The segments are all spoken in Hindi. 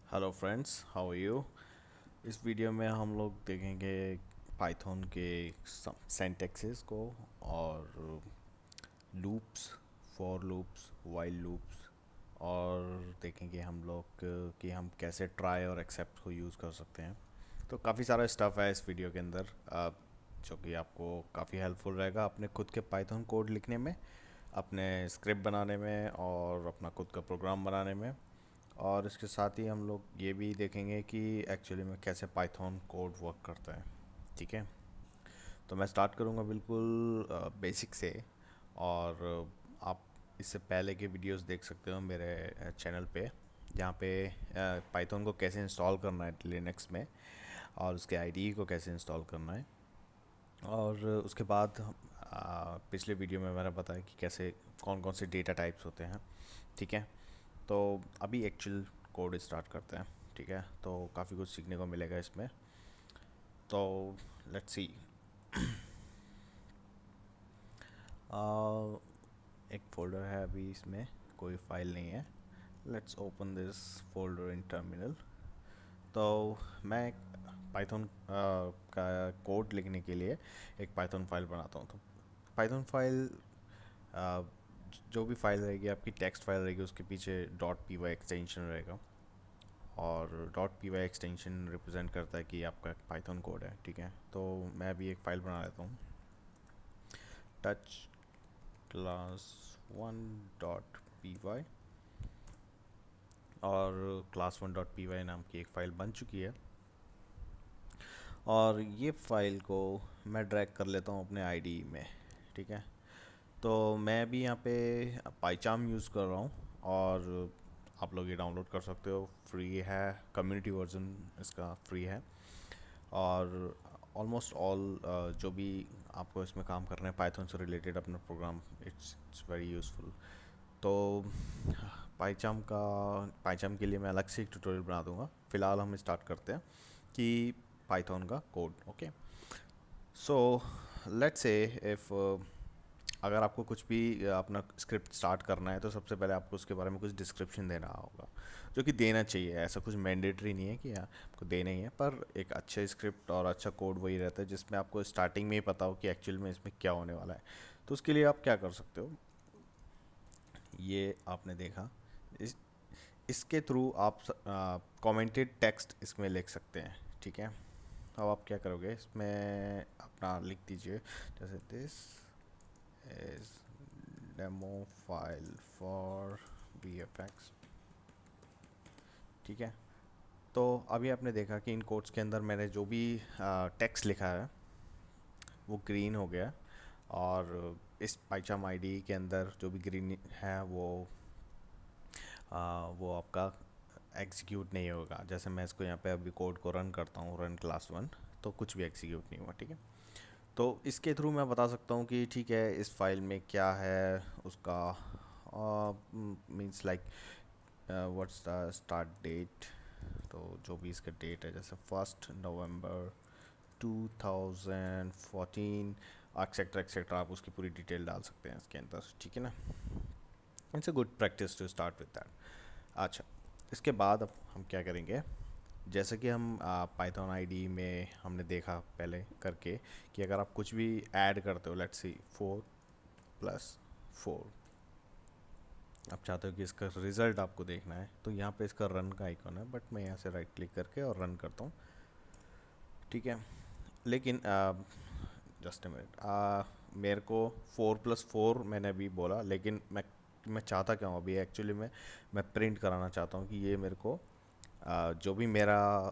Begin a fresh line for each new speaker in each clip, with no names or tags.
Hello friends, how are you. इस वीडियो में हम लोग देखेंगे पाइथन के सिंटैक्सेस को और loops, for loops, while loops, और देखेंगे हम लोग कि हम कैसे ट्राई और एक्सेप्ट को यूज़ कर सकते हैं। तो काफ़ी सारा स्टफ़ है इस वीडियो के अंदर, जो कि आपको काफ़ी हेल्पफुल रहेगा अपने खुद के पाइथन कोड लिखने में, अपने स्क्रिप्ट बनाने में और अपना खुद का प्रोग्राम बनाने में। और इसके साथ ही हम लोग ये भी देखेंगे कि एक्चुअली में कैसे पाइथन कोड वर्क करता है। ठीक है, तो मैं स्टार्ट करूँगा बिल्कुल बेसिक से। और आप इससे पहले के वीडियोस देख सकते हो मेरे चैनल पे, जहाँ पे पाइथन को कैसे इंस्टॉल करना है लिनक्स में और उसके आईडी को कैसे इंस्टॉल करना है। और उसके बाद पिछले वीडियो में मैंने बताया कि कैसे कौन कौन से डेटा टाइप्स होते हैं। ठीक है, तो अभी एक्चुअल कोड स्टार्ट करते हैं। ठीक है, तो काफ़ी कुछ सीखने को मिलेगा इसमें। तो लेट्स सी। एक फ़ोल्डर है, अभी इसमें कोई फाइल नहीं है। Let's open this folder in terminal. तो मैं पाइथन का कोड लिखने के लिए एक पाइथन फाइल बनाता हूँ। तो पाइथन फाइल, आ, जो भी फाइल रहेगी आपकी, टेक्स्ट फाइल रहेगी, उसके पीछे डॉट पी वाई एक्सटेंशन रहेगा। और dot P Y extension represent करता है कि आपका पाइथन कोड है। ठीक है, तो मैं अभी एक फ़ाइल बना लेता हूँ, touch class one dot P Y. और class one dot P Y नाम की एक फ़ाइल बन चुकी है। और ये फ़ाइल को मैं ड्रैग कर लेता हूँ अपने आईडी में। ठीक है, तो मैं भी यहाँ पे पाइचाम यूज़ कर रहा हूँ। और आप लोग ये डाउनलोड कर सकते हो, फ्री है, कम्युनिटी वर्जन इसका फ्री है। और ऑलमोस्ट ऑल जो भी आपको इसमें काम करना है पाइथन से रिलेटेड अपना प्रोग्राम, इट्स वेरी यूज़फुल। तो पाइचाम के लिए मैं अलग से एक ट्यूटोरियल बना दूंगा। फ़िलहाल हम स्टार्ट करते हैं कि पाइथन का code. Okay, so let's say if अगर आपको कुछ भी अपना स्क्रिप्ट स्टार्ट करना है, तो सबसे पहले आपको उसके बारे में कुछ डिस्क्रिप्शन देना होगा, जो कि देना चाहिए। ऐसा कुछ मैंडेटरी नहीं है कि हाँ आपको देना ही है, पर एक अच्छे स्क्रिप्ट और अच्छा कोड वही रहता है जिसमें आपको स्टार्टिंग में ही पता हो कि एक्चुअल में इसमें क्या होने वाला है। तो उसके लिए आप क्या कर सकते हो, ये आपने देखा, इस इसके थ्रू आप कमेंटेड टेक्स्ट इसमें लिख सकते हैं। ठीक है, अब आप क्या करोगे, इसमें अपना लिख दीजिए, जैसे this is demo file for VFX। ठीक है, तो अभी आपने देखा कि इन कोड्स के अंदर मैंने जो भी टेक्स्ट लिखा है वो ग्रीन हो गया। और इस पाइचाम आईडी के अंदर जो भी ग्रीन है वो आपका एग्जीक्यूट नहीं होगा। जैसे मैं इसको यहाँ पे अभी कोड को रन करता हूँ, रन क्लास वन, तो कुछ भी एग्जीक्यूट नहीं हुआ। ठीक है, तो इसके थ्रू मैं बता सकता हूँ कि ठीक है इस फाइल में क्या है उसका, means like what's the start date. तो जो भी इसका डेट है, जैसे 1 नवंबर 2014, एक्सेट्रा एक्सेट्रा, आप उसकी पूरी डिटेल डाल सकते हैं इसके अंदर। ठीक है ना, it's a good practice to start with that. अच्छा, इसके बाद अब हम क्या करेंगे, जैसे कि हम पाइथन आईडी में हमने देखा पहले करके कि अगर आप कुछ भी ऐड करते हो, लेट्स सी 4+4, आप चाहते हो कि इसका रिज़ल्ट आपको देखना है, तो यहाँ पे इसका रन का आइकन है, बट मैं यहाँ से राइट क्लिक करके और रन करता हूँ। ठीक है, लेकिन जस्ट अ मिनट, मेरे को 4+4 मैंने अभी बोला, लेकिन मैं चाहता क्या हूँ अभी एक्चुअली में, मैं प्रिंट कराना चाहता हूँ कि ये मेरे को जो भी मेरा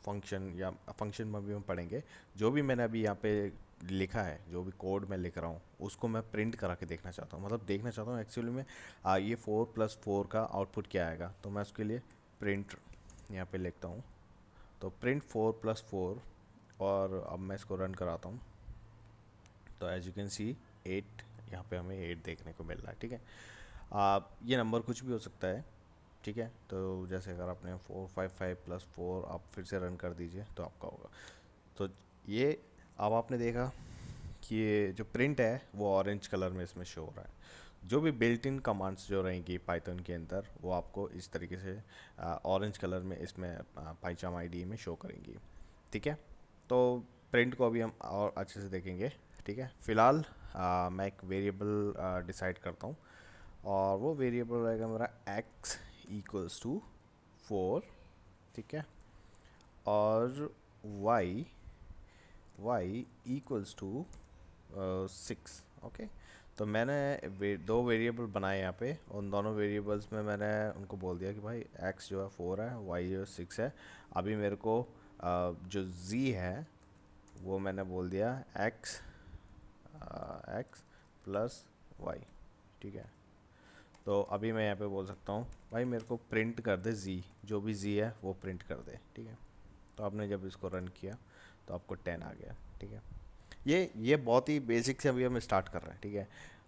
फंक्शन, या फंक्शन में भी हम पढ़ेंगे, जो भी मैंने अभी यहाँ पे लिखा है, जो भी कोड मैं लिख रहा हूँ, उसको मैं प्रिंट करा के देखना चाहता हूँ। मतलब देखना चाहता हूँ एक्चुअली में ये 4+4 का आउटपुट क्या आएगा। तो मैं उसके लिए प्रिंट यहाँ पे लिखता हूँ, तो प्रिंट 4+4। और अब मैं इसको रन कराता हूँ, तो एज यू कैन सी 8, यहाँ पे हमें 8 देखने को मिल रहा है। ठीक है, ये नंबर कुछ भी हो सकता है। ठीक है, तो जैसे अगर आपने 455+4 आप फिर से रन कर दीजिए तो आपका होगा। तो ये अब आपने देखा कि ये जो प्रिंट है वो ऑरेंज कलर में इसमें शो हो रहा है। जो भी बिल्ट इन कमांड्स जो रहेंगी पाइथन के अंदर वो आपको इस तरीके से ऑरेंज कलर में इसमें पाइचाम आईडी में शो करेंगी। ठीक है, तो प्रिंट को अभी हम और अच्छे से देखेंगे। ठीक है, फ़िलहाल मैं एक वेरिएबल डिसाइड करता हूँ और वो वेरिएबल रहेगा मेरा x इक्वल्स टू 4। ठीक है, और y इक्वल्स टू 6। ओके, तो मैंने दो वेरिएबल बनाए यहाँ पे, उन दोनों वेरिएबल्स में मैंने उनको बोल दिया कि भाई x जो है 4 है, y जो है 6 है। अभी मेरे को जो z है वो मैंने बोल दिया x प्लस y। ठीक है, तो अभी मैं यहाँ पे बोल सकता हूँ भाई मेरे को प्रिंट कर दे z, जो भी z है वो प्रिंट कर दे। ठीक है, तो आपने जब इसको रन किया तो आपको 10 आ गया। ठीक है, ये बहुत ही बेसिक से अभी हम स्टार्ट कर रहे हैं। ठीक है,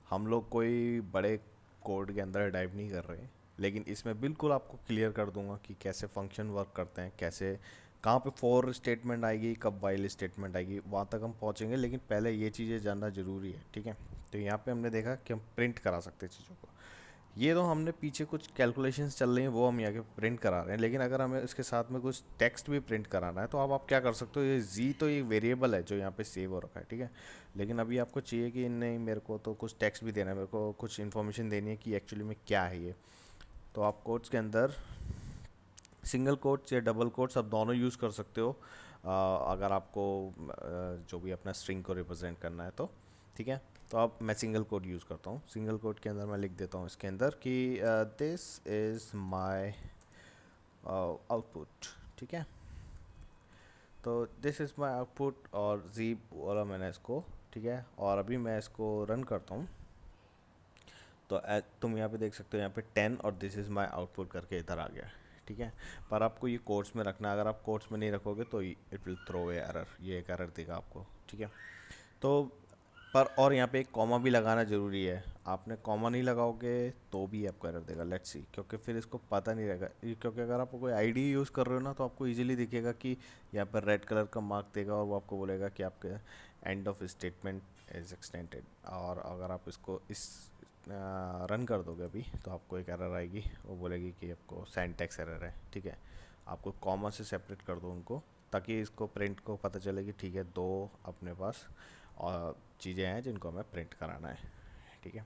हम लोग कोई बड़े कोड के अंदर डाइव नहीं कर रहे हैं, लेकिन इसमें बिल्कुल आपको क्लियर कर दूंगा कि कैसे फंक्शन वर्क करते हैं, कैसे कहाँ पे फॉर स्टेटमेंट आएगी, कब वाइल स्टेटमेंट आएगी, वहाँ तक हम पहुँचेंगे। लेकिन पहले ये चीज़ें जानना ज़रूरी है। ठीक है, तो यहाँ पे हमने देखा कि हम प्रिंट करा सकते हैं चीज़ों को। ये तो हमने पीछे कुछ कैलकुलेशंस चल रही हैं वो हम यहाँ के प्रिंट करा रहे हैं, लेकिन अगर हमें इसके साथ में कुछ टेक्स्ट भी प्रिंट कराना है तो अब आप क्या कर सकते हो, ये जी तो ये वेरिएबल है जो यहाँ पे सेव हो रखा है। ठीक है, लेकिन अभी आपको चाहिए कि नहीं मेरे को तो कुछ टेक्स्ट भी देना है, मेरे को कुछ इन्फॉर्मेशन देनी है कि एक्चुअली में क्या है ये। तो आप कोड्स के अंदर सिंगल कोट्स या डबल कोट्स आप दोनों यूज़ कर सकते हो, अगर आपको जो भी अपना स्ट्रिंग को रिप्रेजेंट करना है तो। ठीक है, तो अब मैं सिंगल कोट यूज़ करता हूँ। सिंगल कोट के अंदर मैं लिख देता हूँ इसके अंदर कि दिस इज़ माय आउटपुट। ठीक है, तो दिस इज़ माय आउटपुट और जी बोला मैंने इसको। ठीक है, और अभी मैं इसको रन करता हूँ तो तुम यहाँ पे देख सकते हो, यहाँ पे 10 और दिस इज़ माय आउटपुट करके इधर आ गया। ठीक है, पर आपको ये कोट्स में रखना है, अगर आप कोट्स में नहीं रखोगे तो it will throw a error, ये एक एरर देगा आपको। ठीक है, तो पर और यहाँ पे एक कॉमा भी लगाना ज़रूरी है। आपने कॉमा नहीं लगाओगे तो भी आपको एरर देगा। लेट्स सी, क्योंकि फिर इसको पता नहीं रहेगा, क्योंकि अगर आप कोई आईडी यूज़ कर रहे हो ना तो आपको इजीली दिखेगा कि यहाँ पर रेड कलर का मार्क देगा और वो आपको बोलेगा कि आपके end of statement is extended. और अगर आप इसको इस रन कर दोगे अभी तो आपको एक एरर आएगी, वो बोलेगी कि आपको सिंटैक्स एरर है। ठीक है, आपको कॉमा से सेपरेट कर दो उनको, ताकि इसको प्रिंट को पता चले कि ठीक है दो अपने पास और चीज़ें हैं जिनको हमें प्रिंट कराना है। ठीक है,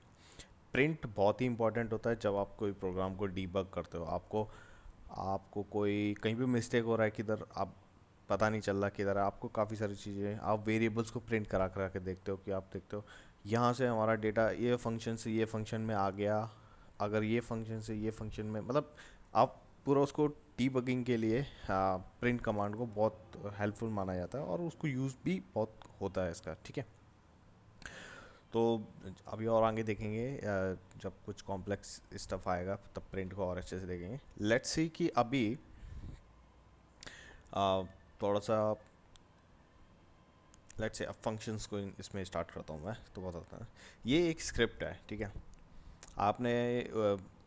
प्रिंट बहुत ही इंपॉर्टेंट होता है जब आप कोई प्रोग्राम को डीबग करते हो। आपको आपको कोई कहीं भी मिस्टेक हो रहा है, किधर आप पता नहीं चल रहा किधर है, आपको काफ़ी सारी चीज़ें आप वेरिएबल्स को प्रिंट करा करा के देखते हो कि आप देखते हो यहाँ से हमारा डेटा ये फंक्शन से ये फंक्शन में आ गया, अगर ये फंक्शन से ये फंक्शन में, मतलब आप पूरा उसको डीबगिंग के लिए प्रिंट कमांड को बहुत हेल्पफुल माना जाता है और उसको यूज़ भी बहुत होता है इसका। ठीक है, तो अभी और आगे देखेंगे, जब कुछ कॉम्प्लेक्स स्टफ आएगा तब प्रिंट को और अच्छे से देखेंगे। लेट्स सी कि अभी थोड़ा सा लेट्स से अब फंक्शंस को इसमें स्टार्ट करता हूँ मैं, तो बताता हूँ। ये एक स्क्रिप्ट है। ठीक है, आपने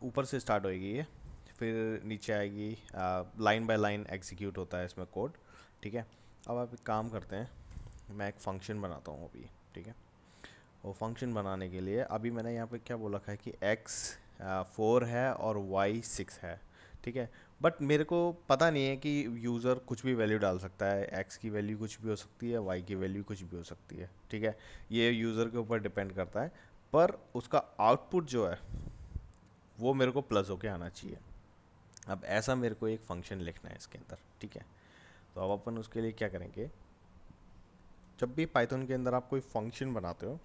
ऊपर से स्टार्ट होएगी ये, फिर नीचे आएगी, लाइन बाय लाइन एग्जीक्यूट होता है इसमें कोड। ठीक है, अब आप एक काम करते हैं, मैं एक फ़ंक्शन बनाता हूँ अभी। ठीक है, वो फंक्शन बनाने के लिए अभी मैंने यहाँ पे क्या बोला है कि x 4 है और y 6 है। ठीक है, बट मेरे को पता नहीं है कि यूज़र कुछ भी वैल्यू डाल सकता है, x की वैल्यू कुछ भी हो सकती है, y की वैल्यू कुछ भी हो सकती है। ठीक है, ये यूज़र के ऊपर डिपेंड करता है, पर उसका आउटपुट जो है वो मेरे को प्लस होके आना चाहिए। अब ऐसा मेरे को एक फंक्शन लिखना है इसके अंदर। ठीक है, तो अब अपन उसके लिए क्या करेंगे, जब भी पाइथन के अंदर आप कोई फंक्शन बनाते हो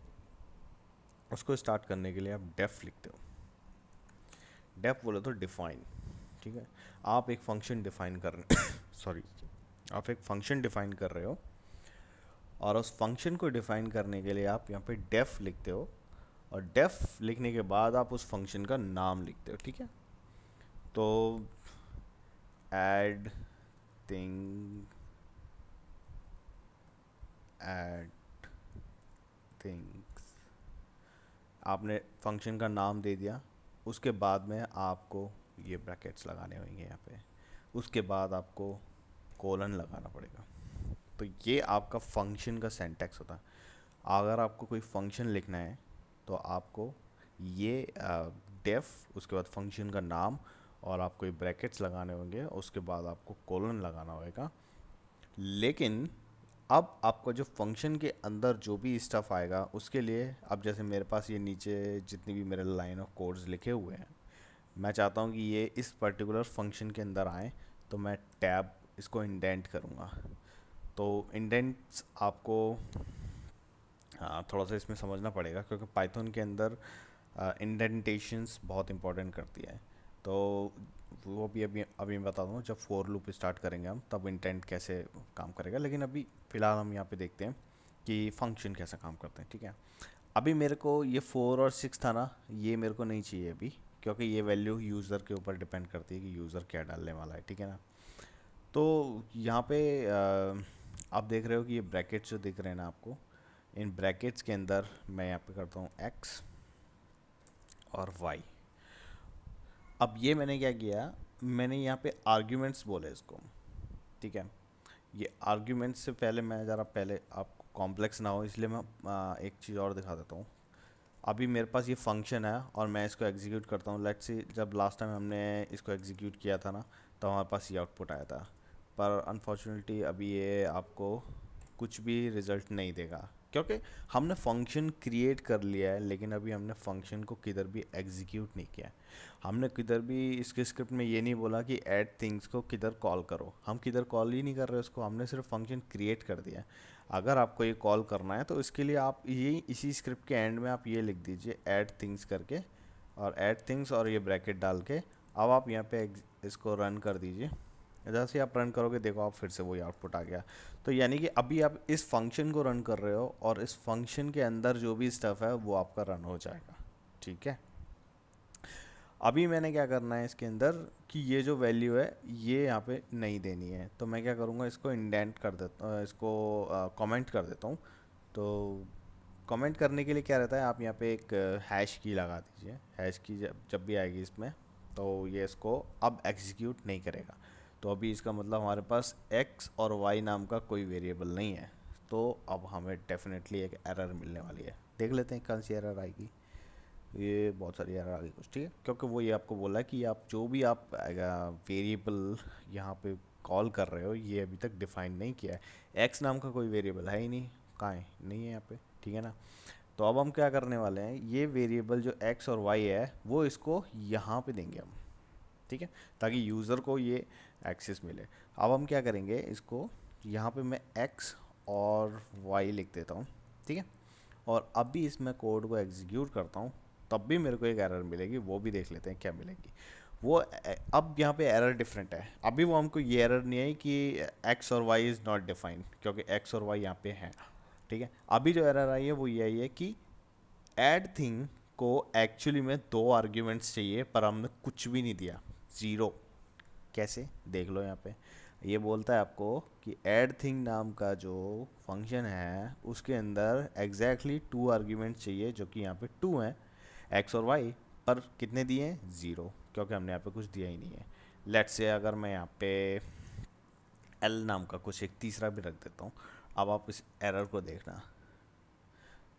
उसको स्टार्ट करने के लिए आप डेफ लिखते हो। डेफ बोले तो डिफाइन। ठीक है, आप एक फंक्शन डिफाइन कर रहे सॉरी, आप एक फंक्शन डिफाइन कर रहे हो और उस फंक्शन को डिफाइन करने के लिए आप यहाँ पे डेफ लिखते हो, और डेफ लिखने के बाद आप उस फंक्शन का नाम लिखते हो। ठीक है, तो ऐड थिंग ऐड थिंग्स, आपने फंक्शन का नाम दे दिया। उसके बाद में आपको ये ब्रैकेट्स लगाने होंगे यहाँ पे, उसके बाद आपको कोलन लगाना पड़ेगा। तो ये आपका फंक्शन का सिंटैक्स होता है। अगर आपको कोई फंक्शन लिखना है तो आपको ये डेफ, उसके बाद फंक्शन का नाम, और आपको ये ब्रैकेट्स लगाने होंगे, उसके बाद आपको कोलन लगाना होगा। लेकिन अब आपको जो फंक्शन के अंदर जो भी स्टफ आएगा उसके लिए, अब जैसे मेरे पास ये नीचे जितनी भी मेरे लाइन ऑफ कोड्स लिखे हुए हैं, मैं चाहता हूँ कि ये इस पर्टिकुलर फंक्शन के अंदर आए, तो मैं टैब इसको इंडेंट करूँगा। तो इंडेंट्स आपको थोड़ा सा इसमें समझना पड़ेगा, क्योंकि पाइथन के अंदर इंडेंटेशंस बहुत इंपॉर्टेंट करती है। तो वो भी अभी अभी मैं बता दूँ, जब फोर लूप स्टार्ट करेंगे हम तब इंटेंट कैसे काम करेगा। लेकिन अभी फ़िलहाल हम यहाँ पे देखते हैं कि फंक्शन कैसा काम करते हैं, ठीक है। अभी मेरे को ये 4 और 6 था ना, ये मेरे को नहीं चाहिए अभी, क्योंकि ये वैल्यू यूज़र के ऊपर डिपेंड करती है कि यूज़र क्या डालने वाला है, ठीक है ना। तो यहाँ पे आप देख रहे हो कि ये ब्रैकेट्स जो दिख रहे हैं ना आपको, इन ब्रैकेट्स के अंदर मैं यहाँ पे करता हूँ x और y। अब ये मैंने क्या किया, मैंने यहाँ पे आर्ग्यूमेंट्स बोले इसको, ठीक है। ये आर्ग्यूमेंट्स से पहले मैं ज़रा, पहले आपको कॉम्प्लेक्स ना हो इसलिए मैं एक चीज़ और दिखा देता हूँ। अभी मेरे पास ये फंक्शन है और मैं इसको एग्जीक्यूट करता हूँ। लेट्स सी, जब लास्ट टाइम हमने इसको एग्जीक्यूट किया था ना, तो हमारे पास ये आउटपुट आया था। पर अनफॉर्चुनेटली अभी ये आपको कुछ भी रिजल्ट नहीं देगा, क्योंकि हमने फंक्शन क्रिएट कर लिया है, लेकिन अभी हमने फंक्शन को किधर भी एग्जीक्यूट नहीं किया है। हमने किधर भी इसके स्क्रिप्ट में ये नहीं बोला कि ऐड थिंग्स को किधर कॉल करो, हम किधर कॉल ही नहीं कर रहे उसको, हमने सिर्फ फंक्शन क्रिएट कर दिया है। अगर आपको ये कॉल करना है तो इसके लिए आप ये इसी स्क्रिप्ट के एंड में आप ये लिख दीजिए ऐड थिंग्स करके, और ऐड थिंग्स और ये ब्रैकेट डाल के अब आप यहाँ पे इसको रन कर दीजिए। जैसे ही आप रन करोगे देखो आप फिर से वही आउटपुट आ गया। तो यानी कि अभी आप इस फंक्शन को रन कर रहे हो और इस फंक्शन के अंदर जो भी स्टफ है वो आपका रन हो जाएगा, ठीक है। अभी मैंने क्या करना है इसके अंदर कि ये जो वैल्यू है ये यहाँ पे नहीं देनी है, तो मैं क्या करूँगा, इसको इंडेंट कर देता, इसको कमेंट कर देता हूँ। तो कमेंट करने के लिए क्या रहता है, आप यहाँ पे एक हैश की लगा दीजिए। हैश की जब जब भी आएगी इसमें, तो ये इसको अब एग्जीक्यूट नहीं करेगा। तो अभी इसका मतलब हमारे पास x और y नाम का कोई वेरिएबल नहीं है, तो अब हमें डेफिनेटली एक एरर मिलने वाली है। देख लेते हैं कौन सी एरर आएगी। ये बहुत सारी एरर आ गई कुछ, ठीक है, क्योंकि वो ये आपको बोला है कि आप जो भी आप वेरिएबल यहाँ पे कॉल कर रहे हो ये अभी तक डिफाइन नहीं किया है। x नाम का कोई वेरिएबल है ही नहीं, कहाँ है, नहीं है यहाँ पे, ठीक है ना। तो अब हम क्या करने वाले हैं, ये वेरिएबल जो x और y है वो इसको यहाँ पे देंगे हम, ठीक है, ताकि यूज़र को ये एक्सेस मिले। अब हम क्या करेंगे, इसको यहाँ पे मैं x और y लिख देता हूँ, ठीक है। और अभी इसमें कोड को एग्जीक्यूट करता हूँ, तब भी मेरे को एक एरर मिलेगी, वो भी देख लेते हैं क्या मिलेगी। वो अब यहाँ पे एरर डिफरेंट है। अभी वो हमको ये एरर नहीं है कि x और y इज़ नॉट डिफाइंड, क्योंकि x और y यहाँ पे हैं, ठीक है। अभी जो एरर आई है वो ये आई है कि ऐड थिंग को एक्चुअली में 2 आर्ग्यूमेंट्स चाहिए, पर हमने कुछ भी नहीं दिया, ज़ीरो। कैसे, देख लो यहाँ पे ये बोलता है आपको कि ऐड थिंग नाम का जो फंक्शन है उसके अंदर एग्जैक्टली 2 आर्ग्यूमेंट्स चाहिए, जो कि यहाँ पे 2 हैं, एक्स और वाई। पर कितने दिए हैं, ज़ीरो, क्योंकि हमने यहाँ पे कुछ दिया ही नहीं है। लेट्स से अगर मैं यहाँ पे एल नाम का कुछ एक तीसरा भी रख देता हूँ। अब आप इस एरर को देखना,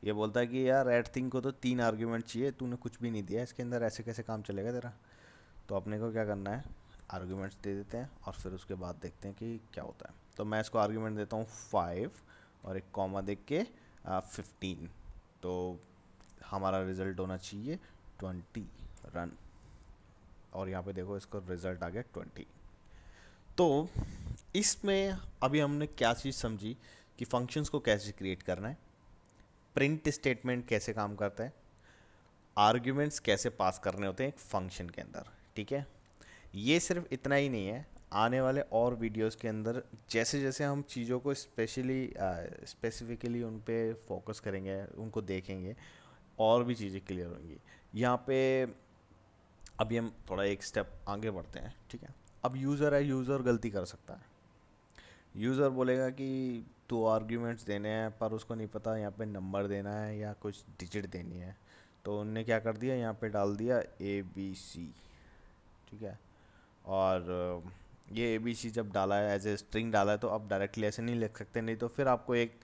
ये बोलता है कि यार ऐड थिंग को तो 3 आर्ग्यूमेंट चाहिए, तूने कुछ भी नहीं दिया इसके अंदर, ऐसे कैसे काम चलेगा तेरा। तो अपने को क्या करना है, आर्ग्यूमेंट्स दे देते हैं और फिर उसके बाद देखते हैं कि क्या होता है। तो मैं इसको आर्ग्यूमेंट देता हूँ 5 और एक कॉमा दे के 15। तो हमारा रिजल्ट होना चाहिए 20 रन, और यहाँ पे देखो इसको रिजल्ट आ गया 20। तो इसमें अभी हमने क्या चीज़ समझी कि फंक्शंस को कैसे क्रिएट करना है, प्रिंट स्टेटमेंट कैसे काम करता है, आर्ग्यूमेंट्स कैसे पास करने होते हैं एक फंक्शन के अंदर, ठीक है। ये सिर्फ इतना ही नहीं है, आने वाले और वीडियोस के अंदर जैसे जैसे हम चीज़ों को स्पेसिफिकली उन पे फोकस करेंगे, उनको देखेंगे, और भी चीज़ें क्लियर होंगी। यहाँ पे अभी हम थोड़ा एक स्टेप आगे बढ़ते हैं, ठीक है। अब यूज़र है, यूज़र गलती कर सकता है। यूज़र बोलेगा कि 2 आर्ग्यूमेंट्स देने हैं, पर उसको नहीं पता यहाँ पे नंबर देना है या कुछ डिजिट देनी है। तो उनने क्या कर दिया, यहाँ पे डाल दिया ABC, ठीक है। और ये ABC जब डाला है एज ए स्ट्रिंग डाला है, तो अब डायरेक्टली ऐसे नहीं लिख सकते, नहीं तो फिर आपको एक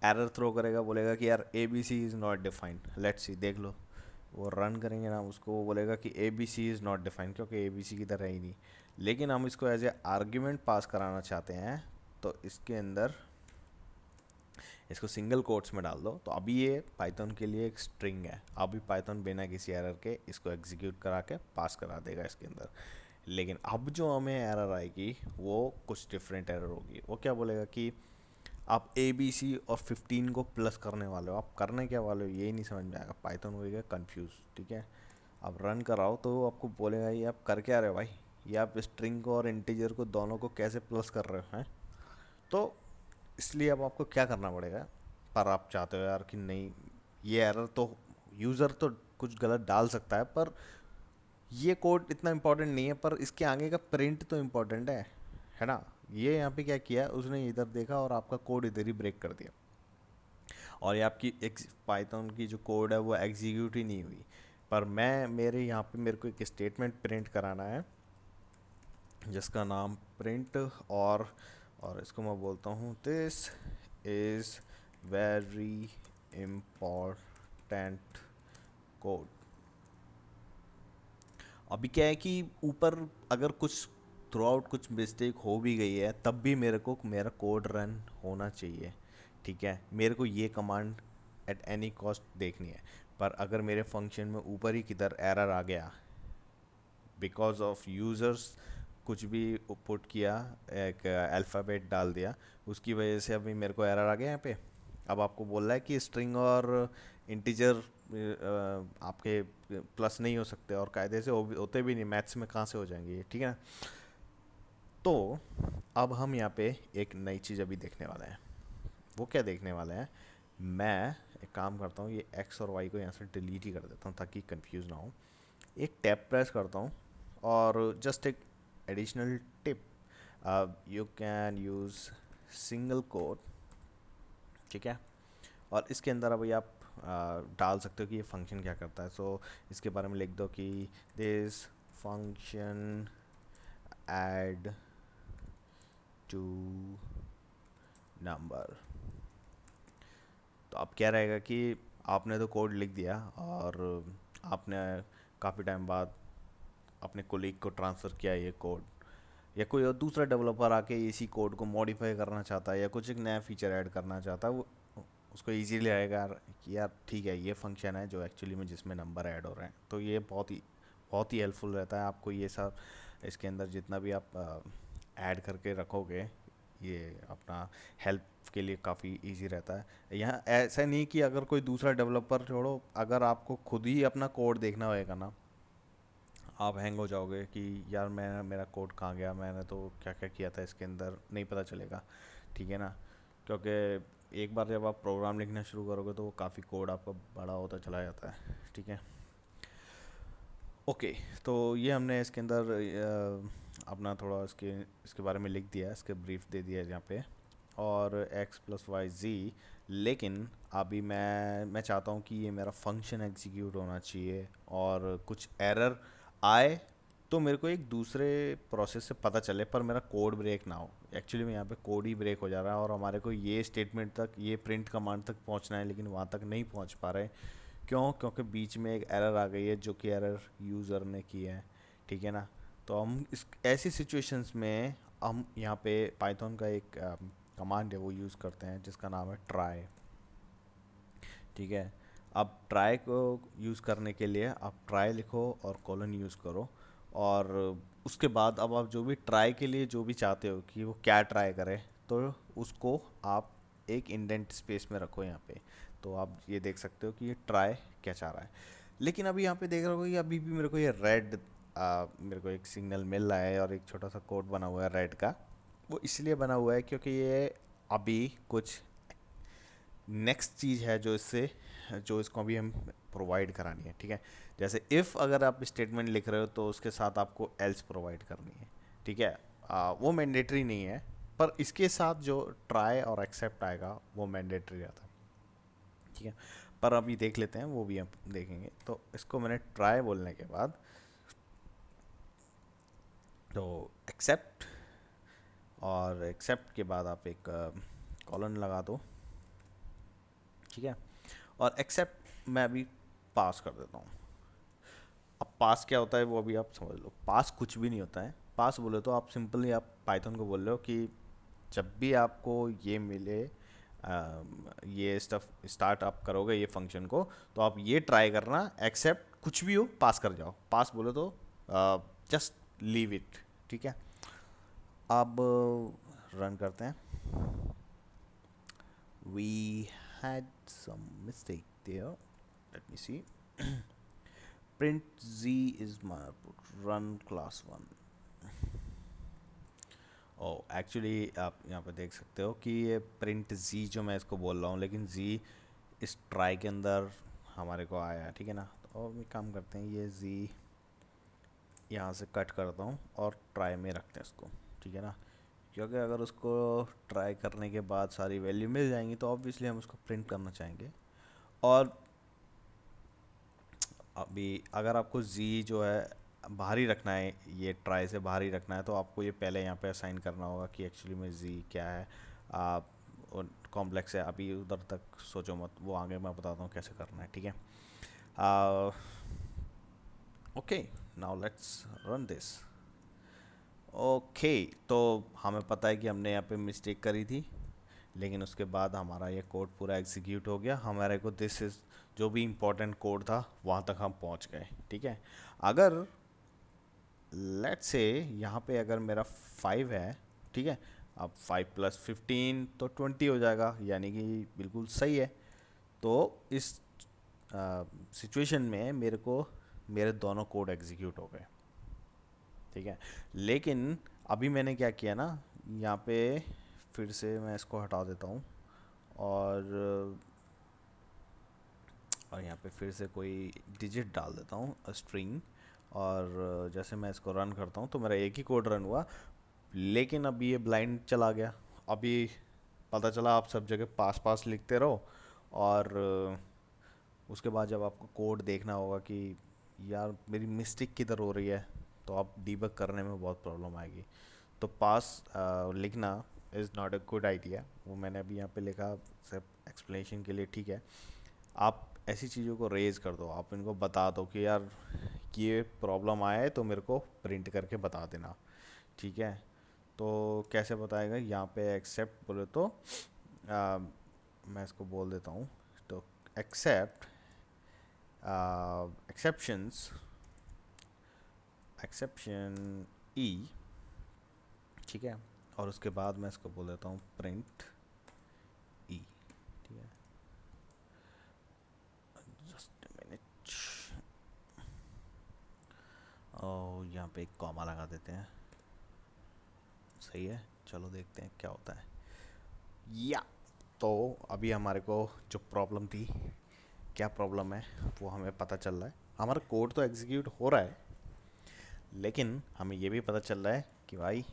एरर थ्रो करेगा, बोलेगा कि यार ABC is not defined. Let's see, देख लो वो रन करेंगे ना, उसको वो बोलेगा कि A B C is not defined, क्योंकि ए बी सी की तरह ही नहीं। लेकिन हम इसको एज ए आर्ग्यूमेंट पास कराना चाहते हैं, तो इसके अंदर इसको सिंगल कोट्स में डाल दो। तो अभी ये पाइथन के लिए एक स्ट्रिंग है, अभी पाइथन बिना किसी एरर के इसको एग्जीक्यूट करा के पास करा देगा इसके अंदर। लेकिन अब जो हमें एरर आएगी वो कुछ डिफरेंट एरर होगी। वो क्या बोलेगा कि आप ए बी सी और 15 को प्लस करने वाले हो, आप करने क्या वाले हो ये नहीं समझ में आएगा, पाइथन होएगा कंफ्यूज। ठीक है, आप रन कराओ तो वो आपको बोलेगा ये आप कर क्या रहे हो भाई, ये आप स्ट्रिंग को और इंटीजर को दोनों को कैसे प्लस कर रहे हो हैं। तो इसलिए अब आपको क्या करना पड़ेगा, पर आप चाहते हो यार कि नहीं, ये एरर तो यूज़र तो कुछ गलत डाल सकता है, पर ये कोड इतना इम्पोर्टेंट नहीं है, पर इसके आगे का प्रिंट तो इम्पोर्टेंट है ना। ये यहाँ पे क्या किया उसने, इधर देखा और आपका कोड इधर ही ब्रेक कर दिया, और ये आपकी एक पाइथन की जो कोड है वो एग्जीक्यूट ही नहीं हुई। पर मैं मेरे यहाँ पे मेरे को एक स्टेटमेंट प्रिंट कराना है जिसका नाम प्रिंट, और इसको मैं बोलता हूँ this is very important code. अभी क्या है कि ऊपर अगर कुछ थ्रू आउट कुछ मिस्टेक हो भी गई है तब भी मेरे को मेरा कोड रन होना चाहिए। ठीक है, मेरे को ये कमांड एट एनी कॉस्ट देखनी है। पर अगर मेरे फंक्शन में ऊपर ही किधर एरर आ गया बिकॉज ऑफ यूज़र्स कुछ भी पुट किया, एक अल्फ़ाबेट डाल दिया, उसकी वजह से अभी मेरे को एरर आ गया यहाँ पे। अब आपको बोल रहा है कि स्ट्रिंग और इंटीजर आपके प्लस नहीं हो सकते, और कायदे से होते भी नहीं, मैथ्स में कहाँ से हो जाएंगे ये, ठीक है ना। तो अब हम यहाँ पे एक नई चीज़ अभी देखने वाले हैं। वो क्या देखने वाले हैं, मैं एक काम करता हूँ, ये एक्स और वाई को यहाँ से डिलीट ही कर देता हूँ ताकि कंफ्यूज ना हो। एक टैब प्रेस करता हूँ, और जस्ट एक additional tip, you can use single code. ठीक है, और इसके अंदर अभी आप डाल सकते हो कि ये फंक्शन क्या करता है। सो इसके बारे में लिख दो कि this function add two number. तो अब क्या रहेगा कि आपने तो कोड लिख दिया, और आपने काफ़ी टाइम बाद अपने कोलीग को ट्रांसफ़र किया ये कोड, या कोई और दूसरा डेवलपर आके इसी कोड को मॉडिफाई करना चाहता है या कुछ एक नया फीचर ऐड करना चाहता है, वो उसको इजीली आएगा यार कि यार ठीक है ये फंक्शन है जो एक्चुअली में जिसमें नंबर ऐड हो रहे हैं। तो ये बहुत ही हेल्पफुल रहता है आपको, ये सब इसके अंदर जितना भी आप ऐड करके रखोगे ये अपना हेल्प के लिए काफ़ी इजी रहता है। यहाँ ऐसा नहीं कि अगर कोई दूसरा डेवलपर छोड़ो, अगर आपको खुद ही अपना कोड देखना होएगा ना, आप हैंग हो जाओगे कि यार मैं मेरा कोड कहाँ गया, मैंने तो क्या क्या किया था इसके अंदर, नहीं पता चलेगा। ठीक है ना, क्योंकि एक बार जब आप प्रोग्राम लिखना शुरू करोगे तो वो काफ़ी कोड आपका बड़ा होता चला जाता है। ठीक है, ओके। तो ये हमने इसके अंदर अपना थोड़ा इसके बारे में लिख दिया, इसके ब्रीफ दे दिया यहाँ पे, और एक्स प्लस वाई जी। लेकिन अभी मैं चाहता हूँ कि ये मेरा फंक्शन एग्जीक्यूट होना चाहिए, और कुछ एरर आए तो मेरे को एक दूसरे प्रोसेस से पता चले, पर मेरा कोड ब्रेक ना हो। एक्चुअली में यहाँ पे कोड ही ब्रेक हो जा रहा है, और हमारे को ये स्टेटमेंट तक, ये प्रिंट कमांड तक पहुँचना है, लेकिन वहाँ तक नहीं पहुँच पा रहे। क्यों? क्योंकि बीच में एक एरर आ गई है जो कि एरर यूज़र ने की है। ठीक है ना, तो हम इस ऐसी सिचुएशंस में हम यहाँ पे पाइथन का एक कमांड है वो यूज़ करते हैं जिसका नाम है ट्राई। ठीक है, अब ट्राई को यूज़ करने के लिए आप ट्राई लिखो और कॉलन यूज़ करो, और उसके बाद अब आप जो भी ट्राई के लिए जो भी चाहते हो कि वो क्या ट्राई करे, तो उसको आप एक इंडेंट स्पेस में रखो यहाँ पे। तो आप ये देख सकते हो कि ये ट्राई क्या चाह रहा है। लेकिन अभी यहाँ पे देख रहे हो कि अभी भी मेरे को ये रेड, मेरे को एक सिग्नल मिल रहा है और एक छोटा सा कोड बना हुआ है रेड का। वो इसलिए बना हुआ है क्योंकि ये अभी कुछ नेक्स्ट चीज़ है जो इसको अभी हम प्रोवाइड करानी है। ठीक है, जैसे इफ़ अगर आप स्टेटमेंट लिख रहे हो तो उसके साथ आपको एल्स प्रोवाइड करनी है। ठीक है, वो मैंडेटरी नहीं है, पर इसके साथ जो ट्राई और एक्सेप्ट आएगा वो मैंडेटरी रहता है। ठीक है, पर अभी देख लेते हैं, वो भी हम देखेंगे। तो इसको मैंने ट्राई बोलने के बाद तो एक्सेप्ट, और एक्सेप्ट के बाद आप एक कॉलन लगा दो। ठीक है, और एक्सेप्ट मैं अभी पास कर देता हूँ। अब पास क्या होता है वो अभी आप समझ लो। पास कुछ भी नहीं होता है। पास बोले तो आप सिंपली आप पाइथन को बोल रहे हो कि जब भी आपको ये मिले, ये स्टफ स्टार्ट आप करोगे ये फंक्शन को, तो आप ये ट्राई करना एक्सेप्ट कुछ भी हो पास कर जाओ। पास बोले तो जस्ट लीव इट। ठीक है, अब रन करते हैं। We had some mistake there. Let me see. Print Z is my output. Run class 1. O actually आप यहाँ पे देख सकते हो कि ये प्रिंट Z जो मैं इसको बोल रहा हूँ, लेकिन Z इस ट्राई के अंदर हमारे को आया है। ठीक है ना, तो अब एक काम करते हैं, ये Z यहाँ से कट करता हूँ और ट्राई में रखते हैं इसको। ठीक है ना, क्योंकि अगर उसको ट्राई करने के बाद सारी वैल्यू मिल जाएंगी तो ऑब्वियसली हम उसको प्रिंट करना चाहेंगे। और अभी अगर आपको z जो है बाहर ही रखना है, ये ट्राई से बाहर ही रखना है, तो आपको ये पहले यहाँ पे असाइन करना होगा कि एक्चुअली में z क्या है। आप कॉम्प्लेक्स है, अभी उधर तक सोचो मत, वो आगे मैं बताता हूँ कैसे करना है। ठीक है, okay, now let's run this. Okay, तो हमें पता है कि हमने यहाँ पे मिस्टेक करी थी, लेकिन उसके बाद हमारा ये कोड पूरा एग्जीक्यूट हो गया। हमारे को दिस इज जो भी इम्पोर्टेंट कोड था वहाँ तक हम पहुँच गए। ठीक है, अगर लेट्स से यहाँ पे अगर मेरा 5 है, ठीक है, अब 5 + 15 तो 20 हो जाएगा, यानी कि बिल्कुल सही है। तो इस सिचुएशन में मेरे को मेरे दोनों कोड एग्जीक्यूट हो गए। ठीक है, लेकिन अभी मैंने क्या किया ना, यहाँ पे फिर से मैं इसको हटा देता हूँ और यहाँ पे फिर से कोई डिजिट डाल देता हूँ, स्ट्रिंग। और जैसे मैं इसको रन करता हूँ तो मेरा एक ही कोड रन हुआ, लेकिन अभी ये ब्लाइंड चला गया। अभी पता चला आप सब जगह पास पास लिखते रहो, और उसके बाद जब आपको कोड देखना होगा कि यार मेरी मिस्टेक किधर हो रही है, तो आप डीबग करने में बहुत प्रॉब्लम आएगी। तो पास लिखना is not a good idea. वो मैंने अभी यहाँ पे लिखा सिर्फ एक्सप्लेनेशन के लिए। ठीक है, आप ऐसी चीज़ों को रेज कर दो, आप इनको बता दो कि यार ये प्रॉब्लम आया है तो मेरे को प्रिंट करके बता देना। ठीक है, तो कैसे बताएगा, यहाँ पे एक्सेप्ट बोले तो मैं इसको बोल देता हूँ, तो एक्सेप्ट एक्सेप्शंस एक्सेप्शन ई। ठीक है, और उसके बाद मैं इसको बोल देता हूँ प्रिंट ई। ठीक है, जस्ट मिनट, और यहाँ पे एक कॉमा लगा देते हैं। सही है, चलो देखते हैं क्या होता है। या तो अभी हमारे को जो प्रॉब्लम थी, क्या प्रॉब्लम है वो हमें पता चल रहा है। हमारा कोड तो एग्जीक्यूट हो रहा है, लेकिन हमें ये भी पता चल रहा है कि भाई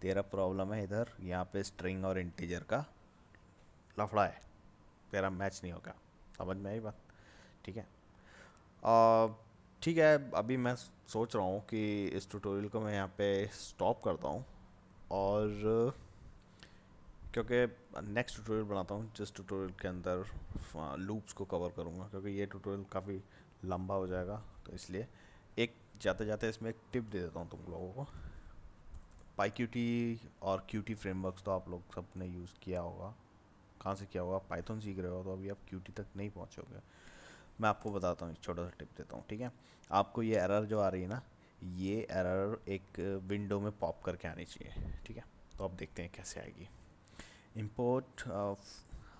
तेरा प्रॉब्लम है इधर, यहाँ पे स्ट्रिंग और इंटीजर का लफड़ा है, तेरा मैच नहीं होगा। समझ में आई बात? ठीक है, आ, ठीक है, अभी मैं सोच रहा हूँ कि इस ट्यूटोरियल को मैं यहाँ पे स्टॉप करता हूँ, और क्योंकि नेक्स्ट ट्यूटोरियल बनाता हूँ जिस ट्यूटोरियल के अंदर लूप्स को कवर करूँगा, क्योंकि ये ट्यूटोरियल काफ़ी लंबा हो जाएगा। तो इसलिए एक जाते जाते इसमें एक टिप दे देता हूँ तुम लोगों को। पाईक्यूटी और क्यूटी फ्रेमवर्क्स तो आप लोग सब ने यूज़ किया होगा। कहाँ से किया होगा? पाइथन सीख रहे हो तो अभी आप क्यूटी तक नहीं पहुँचोगे। मैं आपको बताता हूँ, एक छोटा सा टिप देता हूँ। ठीक है, आपको ये एरर जो आ रही है ना, ये एरर एक विंडो में पॉप करके आनी चाहिए। ठीक है, तो अब देखते हैं कैसे आएगी। इंपोर्ट,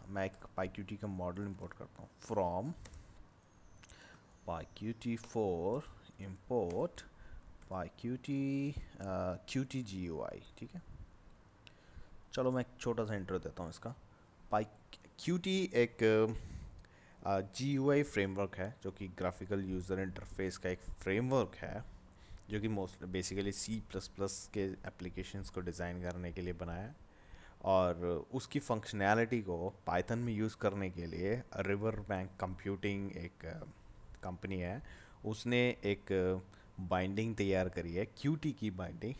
मैं एक पाईक्यूटी का मॉडल इंपोर्ट करता हूँ। From pyqt4 import pyqt qtgui। ठीक है, चलो मैं एक छोटा सा इंट्रो देता हूँ इसका। pyqt एक GUI फ्रेमवर्क है, जो कि ग्राफिकल यूज़र इंटरफेस का एक फ्रेमवर्क है, जो कि मोस्ट बेसिकली C++ के एप्लीकेशंस को डिज़ाइन करने के लिए बनाया है। और उसकी फंक्शनैलिटी को पाइथन में यूज़ करने के लिए रिवर बैंक कंप्यूटिंग एक कंपनी है, उसने एक बाइंडिंग तैयार करी है, क्यूटी की बाइंडिंग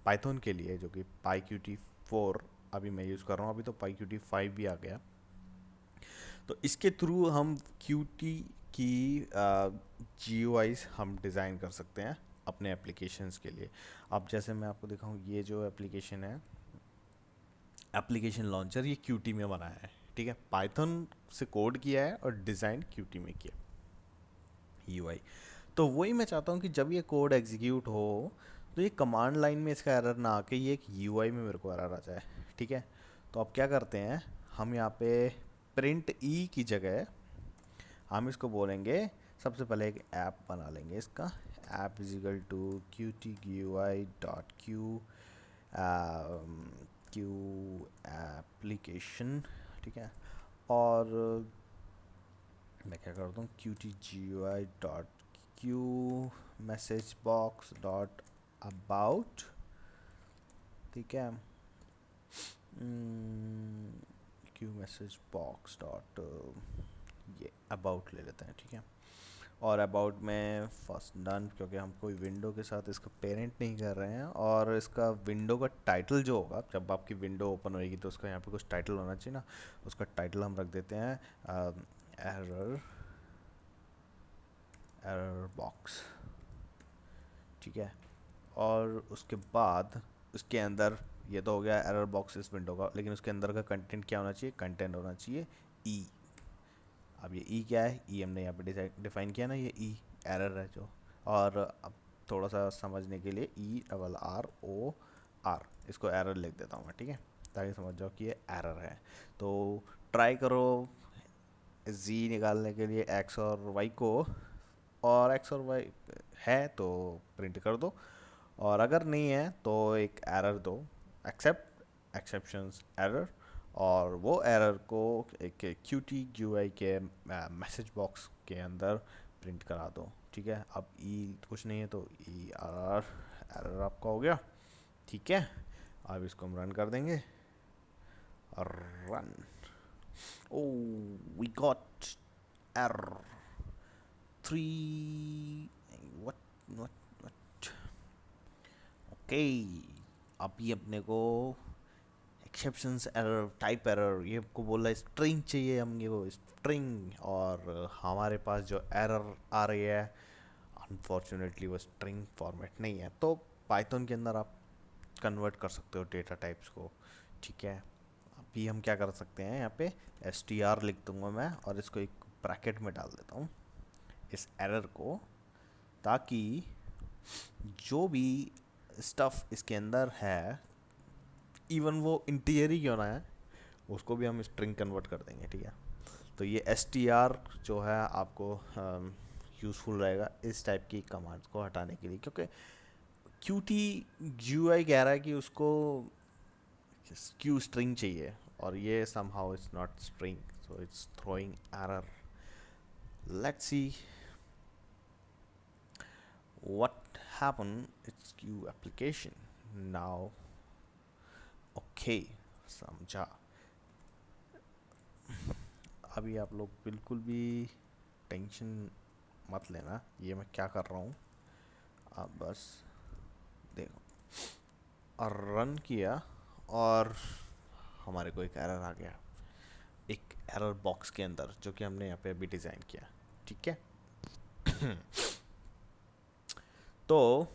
पाइथन के लिए, जो कि pyqt4 अभी मैं यूज़ कर रहा हूँ। अभी तो pyqt5 भी आ गया। तो इसके थ्रू हम क्यूटी कि GUIs हम डिज़ाइन कर सकते हैं अपने एप्लीकेशंस के लिए। अब जैसे मैं आपको दिखाऊं, ये जो एप्लीकेशन है, एप्लीकेशन लॉन्चर, ये Qt में बनाया है, ठीक है। पाइथन से कोड किया है और डिज़ाइन Qt में किया UI। तो वही मैं चाहता हूँ कि जब ये कोड एग्जीक्यूट हो तो ये कमांड लाइन में इसका एरर ना आके ये एक UI में मेरे को एरर आ जाए, ठीक है। तो अब क्या करते हैं, हम यहाँ पे प्रिंट ई की जगह हम इसको बोलेंगे, सबसे पहले एक ऐप बना लेंगे इसका। App is equal to qtgui.q Q application, ठीक है। और मैं क्या करता हूँ, qtgui.q message box dot about, ठीक है। क्यू मैसेज बॉक्स डॉट ये अबाउट ले लेते हैं, ठीक है। और अबाउट में फर्स्ट डन, क्योंकि हम कोई विंडो के साथ इसका पेरेंट नहीं कर रहे हैं। और इसका विंडो का टाइटल जो होगा, जब आपकी विंडो ओपन होएगी तो उसका यहाँ पे कुछ टाइटल होना चाहिए ना, उसका टाइटल हम रख देते हैं एरर एरर बॉक्स, ठीक है। और उसके बाद उसके अंदर, ये तो हो गया एरर बॉक्स इस विंडो का, लेकिन उसके अंदर का कंटेंट क्या होना चाहिए, कंटेंट होना चाहिए ई। अब ये ई क्या है, ई हमने यहाँ पे डिफाइन किया ना, ये ई एरर है जो। और अब थोड़ा सा समझने के लिए ERROR, इसको एरर लिख देता हूँ मैं, ठीक है, ताकि समझ जाओ कि ये एरर है। तो ट्राई करो जी निकालने के लिए एक्स और वाई को, और एक्स और वाई है तो प्रिंट कर दो, और अगर नहीं है तो एक एरर दो, एक्सेप्ट एक्सेप्शंस एरर, और वो एरर को एक Qt GUI के मैसेज बॉक्स के अंदर प्रिंट करा दो, ठीक है। अब ई कुछ नहीं है तो ERR एरर आपका हो गया, ठीक है। अब इसको हम रन कर देंगे, run. Oh, we got error 3, what okay. अभी अपने को एक्सेप्शंस एरर, टाइप एरर, ये आपको बोला है स्ट्रिंग चाहिए, हम ये वो स्ट्रिंग, और हमारे पास जो एरर आ रही है अनफॉर्चुनेटली वो स्ट्रिंग फॉर्मेट नहीं है। तो पाइथन के अंदर आप कन्वर्ट कर सकते हो डेटा टाइप्स को, ठीक है। अभी हम क्या कर सकते हैं, यहाँ पे str लिख दूंगा मैं, और इसको एक ब्रैकेट में डाल देता हूँ इस एरर को, ताकि जो भी स्टफ इसके अंदर है, इवन वो इंटीजर ही क्यों ना है, उसको भी हम स्ट्रिंग कन्वर्ट कर देंगे, ठीक है। तो ये str जो है आपको यूज़फुल रहेगा इस टाइप की कमांड्स को हटाने के लिए, क्योंकि Qt GUI कह रहा है कि उसको क्यू स्ट्रिंग चाहिए, और ये somehow it's not string, so it's throwing error. Let's see what happened. It's Q application now. Okay, समझा। अभी आप लोग बिल्कुल भी टेंशन मत लेना, ये मैं क्या कर रहा हूँ, आप बस देखो। और रन किया, और हमारे को एक एरर आ गया, एक एरर बॉक्स के अंदर, जो कि हमने यहाँ पे अभी डिज़ाइन किया, ठीक है। तो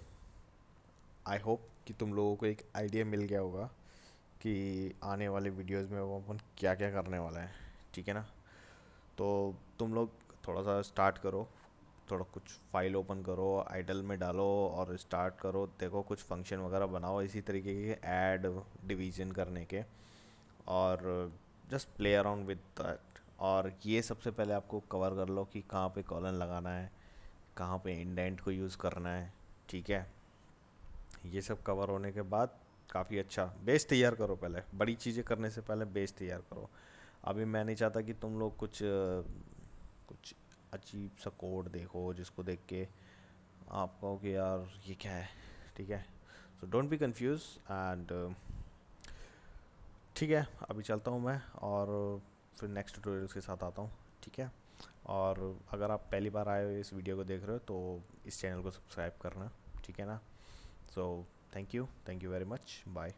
आई होप कि तुम लोगों को एक आइडिया मिल गया होगा कि आने वाले वीडियोस में वो अपन क्या क्या करने वाला है, ठीक है ना। तो तुम लोग थोड़ा सा स्टार्ट करो, थोड़ा कुछ फाइल ओपन करो, आइडल में डालो और स्टार्ट करो, देखो कुछ फंक्शन वगैरह बनाओ इसी तरीके के ऐड डिवीजन करने के, और just play around with that. और ये सबसे पहले आपको कवर कर लो कि कहाँ पे कॉलन लगाना है, कहाँ पे इंडेंट को यूज़ करना है, ठीक है। ये सब कवर होने के बाद काफ़ी अच्छा बेस तैयार करो, पहले बड़ी चीज़ें करने से पहले बेस तैयार करो। अभी मैं नहीं चाहता कि तुम लोग कुछ अजीब सा कोड देखो जिसको देख के आप कहो कि यार ये क्या है, ठीक है। So don't be confuse, and ठीक है, अभी चलता हूँ मैं, और फिर नेक्स्ट ट्यूटोरियल्स के साथ आता हूँ, ठीक है। और अगर आप पहली बार आए हो इस वीडियो को देख रहे हो तो इस चैनल को सब्सक्राइब करना, ठीक है ना। So thank you very much, bye.